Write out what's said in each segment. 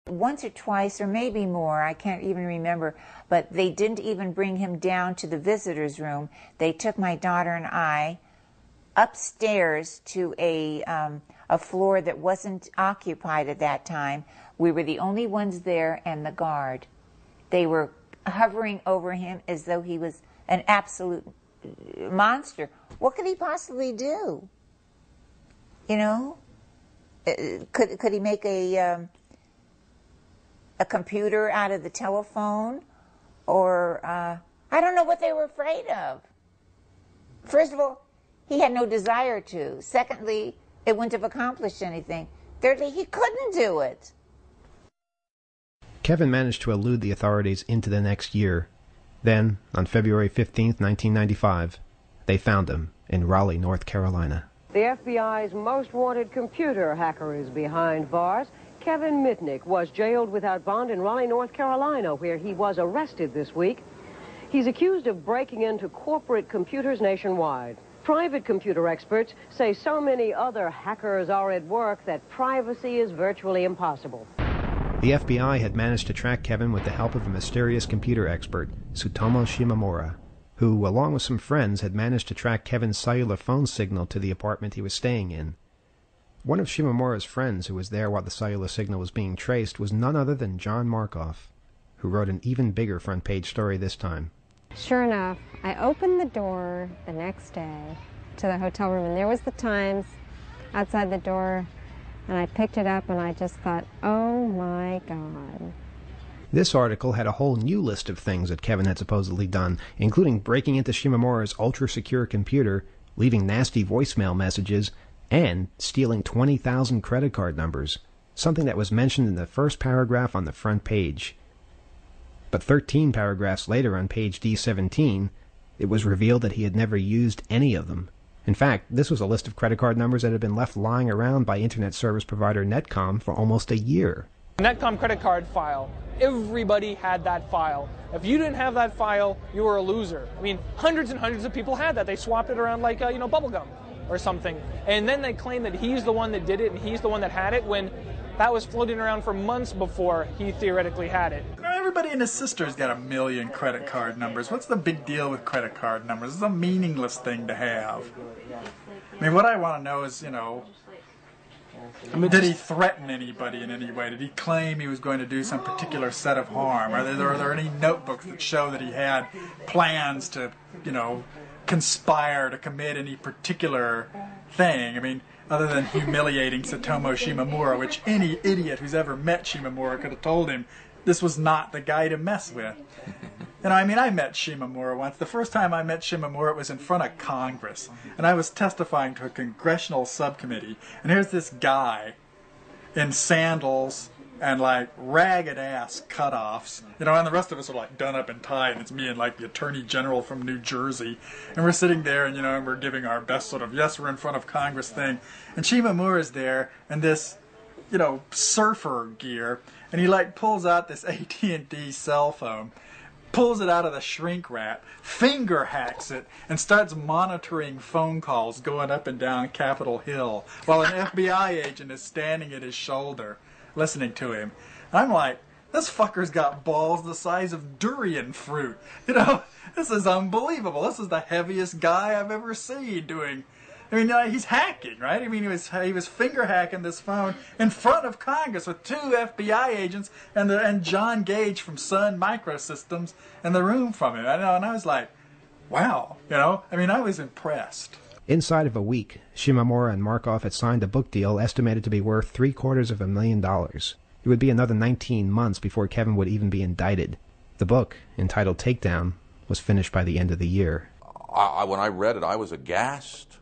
Once or twice, or maybe more, I can't even remember, but they didn't even bring him down to the visitor's room. They took my daughter and I upstairs to a floor that wasn't occupied at that time. We were the only ones there, and the guard. They were hovering over him as though he was an absolute monster. What could he possibly do? You know? Could he make a computer out of the telephone? Or, I don't know what they were afraid of. First of all, he had no desire to. Secondly, it wouldn't have accomplished anything. Thirdly, he couldn't do it. Kevin managed to elude the authorities into the next year. Then, on February 15th, 1995, they found him in Raleigh, North Carolina. The FBI's most wanted computer hacker is behind bars. Kevin Mitnick was jailed without bond in Raleigh, North Carolina, where he was arrested this week. He's accused of breaking into corporate computers nationwide. Private computer experts say so many other hackers are at work that privacy is virtually impossible. The FBI had managed to track Kevin with the help of a mysterious computer expert, Tsutomu Shimamura, who, along with some friends, had managed to track Kevin's cellular phone signal to the apartment he was staying in. One of Shimamura's friends who was there while the cellular signal was being traced was none other than John Markoff, who wrote an even bigger front-page story this time. Sure enough, I opened the door the next day to the hotel room, and there was the Times outside the door, and I picked it up, and I just thought, oh my God. This article had a whole new list of things that Kevin had supposedly done, including breaking into Shimamura's ultra-secure computer, leaving nasty voicemail messages, and stealing 20,000 credit card numbers, something that was mentioned in the first paragraph on the front page. But 13 paragraphs later on page D17, it was revealed that he had never used any of them. In fact, this was a list of credit card numbers that had been left lying around by internet service provider Netcom for almost a year. Netcom credit card file. Everybody had that file. If you didn't have that file, you were a loser. I mean, hundreds and hundreds of people had that. They swapped it around like, bubble gum or something. And then they claim that he's the one that did it and he's the one that had it when that was floating around for months before he theoretically had it. Everybody and his sister's got 1 million credit card numbers. What's the big deal with credit card numbers? It's a meaningless thing to have. I mean, what I want to know is, did he threaten anybody in any way? Did he claim he was going to do some particular set of harm? Are there any notebooks that show that he had plans to, conspire to commit any particular thing? I mean, other than humiliating Tsutomu Shimamura, which any idiot who's ever met Shimamura could have told him this was not the guy to mess with. I met Shimamura once. The first time I met Shimamura, it was in front of Congress, and I was testifying to a congressional subcommittee, and here's this guy in sandals and ragged-ass cutoffs, and the rest of us are done up and tied, and it's me and the Attorney General from New Jersey, and we're sitting there, and and we're giving our best sort of, yes, we're in front of Congress thing, and Shimamura's there, and this, surfer gear, and he pulls out this AT&T cell phone, pulls it out of the shrink wrap, finger hacks it, and starts monitoring phone calls going up and down Capitol Hill while an FBI agent is standing at his shoulder listening to him. And I'm like, this fucker's got balls the size of durian fruit. This is unbelievable. This is the heaviest guy I've ever seen doing. He's hacking, right? He was finger hacking this phone in front of Congress with 2 FBI agents and John Gage from Sun Microsystems in the room from him. And I was like, wow, I was impressed. Inside of a week, Shimamura and Markoff had signed a book deal estimated to be worth $750,000. It would be another 19 months before Kevin would even be indicted. The book, entitled Takedown, was finished by the end of the year. When I read it, I was aghast.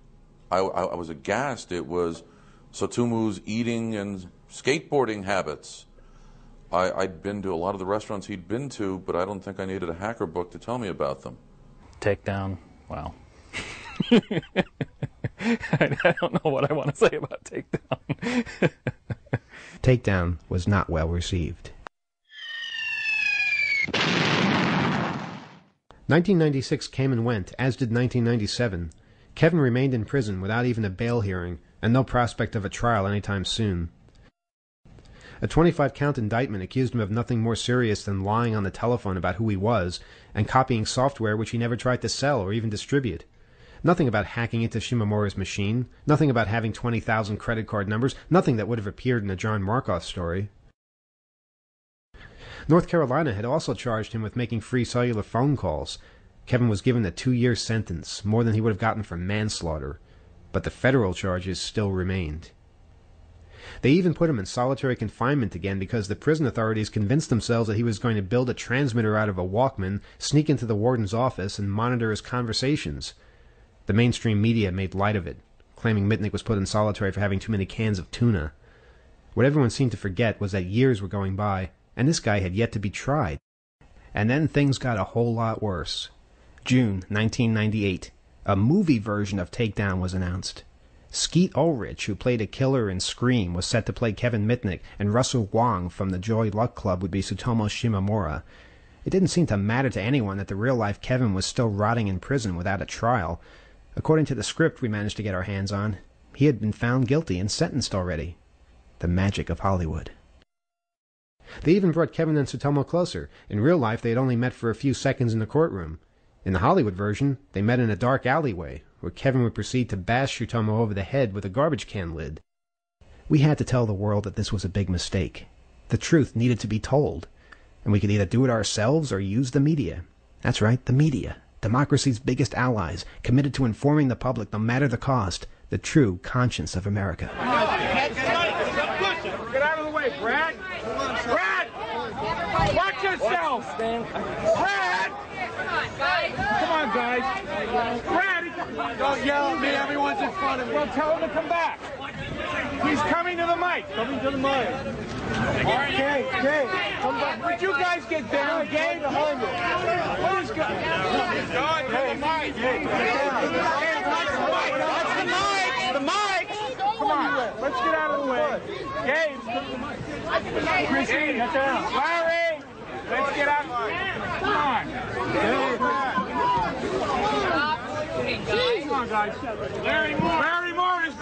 I was aghast. It was Tsutomu's eating and skateboarding habits. I'd been to a lot of the restaurants he'd been to, but I don't think I needed a hacker book to tell me about them. Takedown, wow. I don't know what I want to say about Takedown. Takedown was not well received. 1996 came and went, as did 1997. Kevin remained in prison without even a bail hearing, and no prospect of a trial anytime soon. A 25-count indictment accused him of nothing more serious than lying on the telephone about who he was and copying software which he never tried to sell or even distribute. Nothing about hacking into Shimomura's machine, nothing about having 20,000 credit card numbers, nothing that would have appeared in a John Markoff story. North Carolina had also charged him with making free cellular phone calls. Kevin was given a 2-year sentence, more than he would have gotten for manslaughter, but the federal charges still remained. They even put him in solitary confinement again because the prison authorities convinced themselves that he was going to build a transmitter out of a Walkman, sneak into the warden's office, and monitor his conversations. The mainstream media made light of it, claiming Mitnick was put in solitary for having too many cans of tuna. What everyone seemed to forget was that years were going by, and this guy had yet to be tried. And then things got a whole lot worse. June 1998. A movie version of Takedown was announced. Skeet Ulrich, who played a killer in Scream, was set to play Kevin Mitnick, and Russell Wong from the Joy Luck Club would be Tsutomu Shimomura. It didn't seem to matter to anyone that the real-life Kevin was still rotting in prison without a trial. According to the script we managed to get our hands on, he had been found guilty and sentenced already. The magic of Hollywood. They even brought Kevin and Tsutomu closer. In real life, they had only met for a few seconds in the courtroom. In the Hollywood version, they met in a dark alleyway, where Kevin would proceed to bash Tsutomu over the head with a garbage can lid. We had to tell the world that this was a big mistake. The truth needed to be told, and we could either do it ourselves or use the media. That's right, the media. Democracy's biggest allies, committed to informing the public no matter the cost, the true conscience of America. Get out of the way, Brad! Brad! Watch yourself! Brad! Come on, guys! Brad! Don't yell at me, everyone's in front of me. Well, tell him to come back. He's coming to the mic. Coming to the mic. Gabe, come back. Would you guys get down? Gabe, behind me. What is going on? John, to the mic. The mic. Come on, let's get out of the way. Gabe, Chrissy, get down. Larry, let's get out. Come on. Come on, guys. Larry Morris.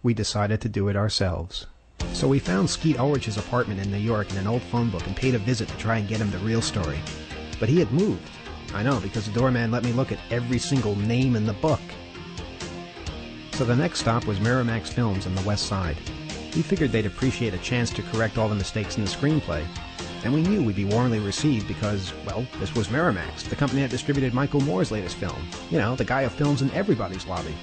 We decided to do it ourselves. So we found Skeet Ulrich's apartment in New York in an old phone book and paid a visit to try and get him the real story. But he had moved. I know, because the doorman let me look at every single name in the book. So the next stop was Miramax Films on the West Side. We figured they'd appreciate a chance to correct all the mistakes in the screenplay. And we knew we'd be warmly received because, well, this was Miramax, the company that distributed Michael Moore's latest film. You know, the guy who films in everybody's lobby.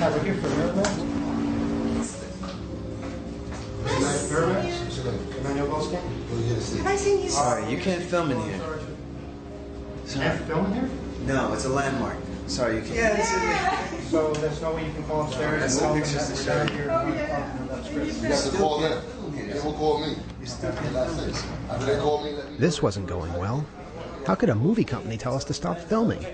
Hi, we're here for Miramax. Miramax? Have I seen you? Sorry, you can't film in here. You can't film in here? No, it's a landmark. Sorry, you can't. Yeah, this is So there's no way you can call upstairs that's and tell the them pictures that to we're show down you. here. You have to call them. They will call me. After they call me, let me This wasn't going well. How could a movie company tell us to stop filming?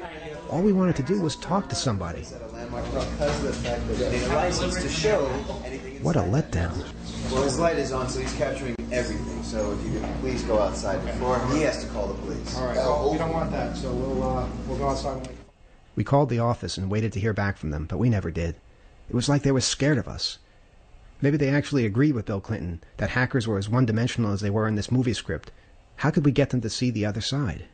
All we wanted to do was talk to somebody. because of the fact that they need a license to show anything. What a letdown. Well, his light is on, so he's capturing everything. So if you could please go outside before he has to call the police. All right, well, we don't want that, so we'll go outside and wait. We called the office and waited to hear back from them, but we never did. It was like they were scared of us. Maybe they actually agreed with Bill Clinton that hackers were as one-dimensional as they were in this movie script. How could we get them to see the other side?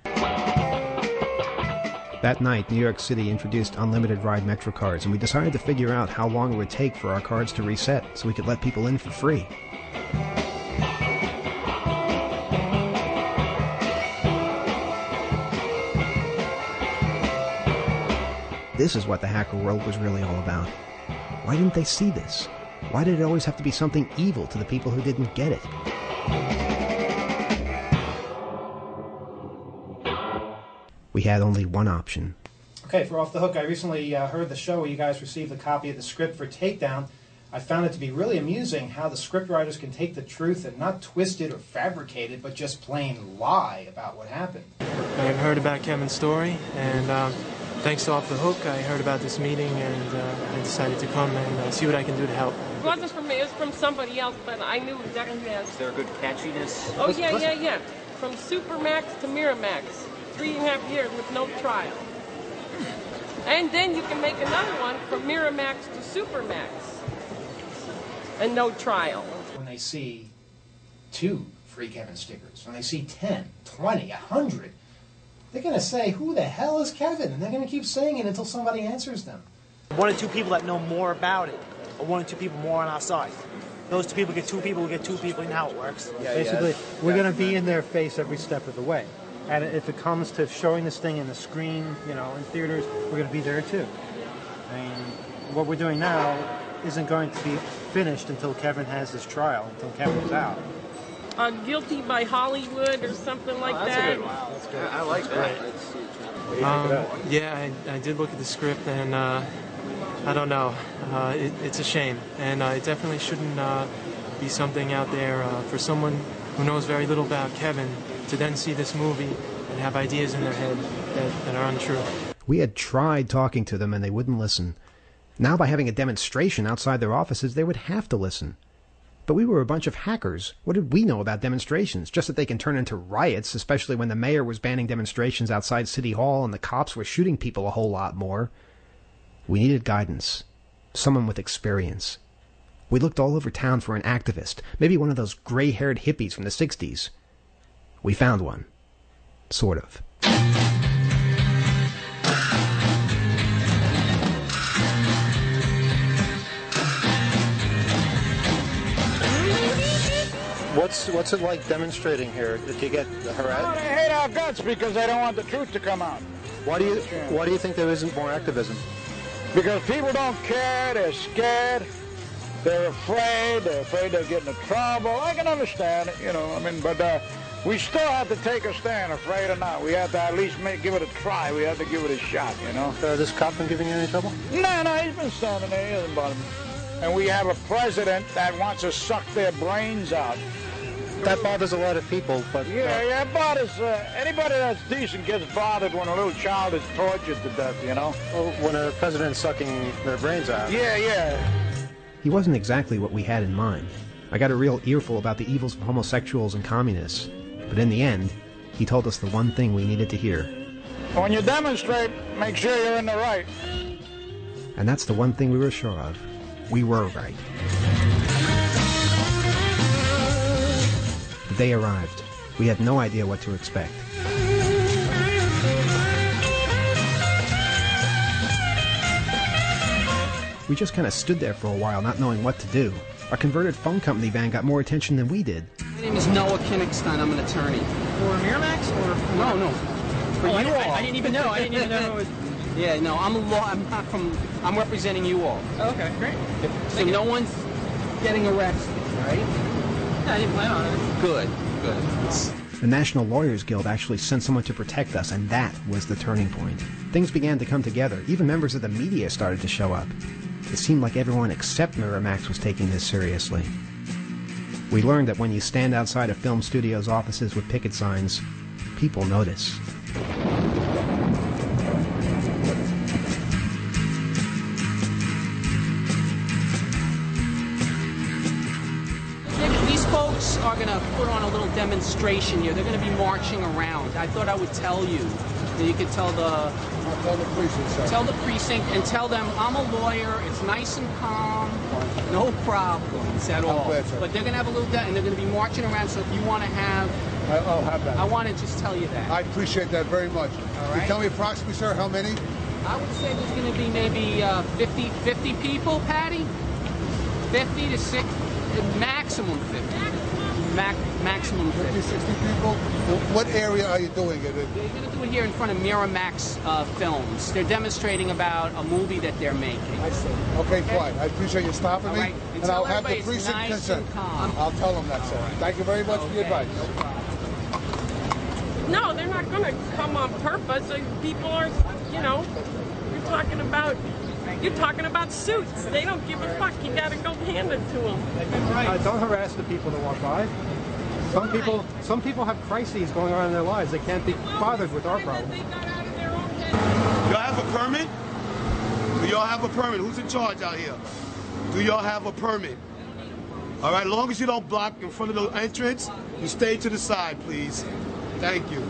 That night, New York City introduced unlimited ride Metro cards, and we decided to figure out how long it would take for our cards to reset so we could let people in for free. This is what the hacker world was really all about. Why didn't they see this? Why did it always have to be something evil to the people who didn't get it? We had only one option. Okay, for Off the Hook, I recently heard the show where you guys received a copy of the script for Takedown. I found it to be really amusing how the scriptwriters can take the truth and not twist it or fabricate it, but just plain lie about what happened. I've heard about Kevin's story, and thanks to Off the Hook, I heard about this meeting, and I decided to come and see what I can do to help. It wasn't from me, it was from somebody else, but I knew exactly who it was. Is there a good catchiness? Oh, yeah. From Supermax to Miramax. 3.5 years with no trial. And then you can make another one from Miramax to Supermax. And no trial. When they see 2 free Kevin stickers, when they see 10, 20, 100, they're going to say, who the hell is Kevin? And they're going to keep saying it until somebody answers them. 1 or 2 people that know more about it, or 1 or 2 people more on our side. Those 2 people get 2 people, we get 2 people, you know how it works. Yeah, basically, we're going to be in their face every step of the way. And if it comes to showing this thing in the screen, you know, in theaters, we're going to be there too. I mean, what we're doing now isn't going to be finished until Kevin has his trial, until Kevin's out. Guilty by Hollywood or something like that. That's a good one. That's good. I like that. Yeah, I did look at the script, and I don't know. It's a shame, and it definitely shouldn't be something out there for someone who knows very little about Kevin to then see this movie and have ideas in their head that are untrue. We had tried talking to them, and they wouldn't listen. Now, by having a demonstration outside their offices, they would have to listen. But we were a bunch of hackers. What did we know about demonstrations? Just that they can turn into riots, especially when the mayor was banning demonstrations outside City Hall and the cops were shooting people a whole lot more. We needed guidance. Someone with experience. We looked all over town for an activist, maybe one of those gray-haired hippies from the 60s. We found one. Sort of. What's it like demonstrating here? Did you get harassed? Well, they hate our guts because they don't want the truth to come out. Why do you think there isn't more activism? Because people don't care, they're scared, they're afraid they'll get into trouble. I can understand it, you know, I mean, but we still have to take a stand, afraid or not. We have to at least give it a try. We have to give it a shot, you know. This cop been giving you any trouble? No, he's been standing there, he hasn't bothered me. And we have a president that wants to suck their brains out. That bothers a lot of people, but... Yeah, it bothers... anybody that's decent gets bothered when a little child is tortured to death, you know? Well, when a president's sucking their brains out. Yeah. He wasn't exactly what we had in mind. I got a real earful about the evils of homosexuals and communists. But in the end, he told us the one thing we needed to hear. When you demonstrate, make sure you're in the right. And that's the one thing we were sure of. We were right. The day arrived. We had no idea what to expect. We just kind of stood there for a while, not knowing what to do. Our converted phone company van got more attention than we did. My name is Noah Kinnickstein. I'm an attorney. For Miramax or for... No. For you all. I didn't even know. I didn't even know who was... Yeah, no, I'm not from... I'm representing you all. Oh, okay, great. So no one's getting arrested, right? I didn't plan on it. Good. The National Lawyers Guild actually sent someone to protect us, and that was the turning point. Things began to come together. Even members of the media started to show up. It seemed like everyone except Miramax was taking this seriously. We learned that when you stand outside a film studio's offices with picket signs, people notice. These folks are going to put on a little demonstration here. They're going to be marching around. I thought I would tell you. You could tell the precinct. Tell the precinct and tell them I'm a lawyer. It's nice and calm. No problems at all. But they're going to have a little and they're going to be marching around. So if you want to have, I'll have that. I want to just tell you that. I appreciate that very much. All right. Can you tell me approximately, sir, how many? I would say there's going to be maybe 50 people, Patty. 50 to 60, maximum 50. Maximum 50. 60 people? What area are you doing it in? They're going to do it here in front of Miramax Films. They're demonstrating about a movie that they're making. I see. Okay, fine. I appreciate you stopping me. Right. And I'll have the precinct consent. I'll tell them that, sir. Right. Thank you very much for your advice. No, they're not going to come on purpose. People are, you're talking about suits. They don't give a fuck. You got to go hand it to them. Don't harass the people that walk by. Some people have crises going on in their lives. They can't be bothered with our problems. Y'all have a permit? Do y'all have a permit? Who's in charge out here? Do y'all have a permit? All right, as long as you don't block in front of the entrance, you stay to the side, please. Thank you.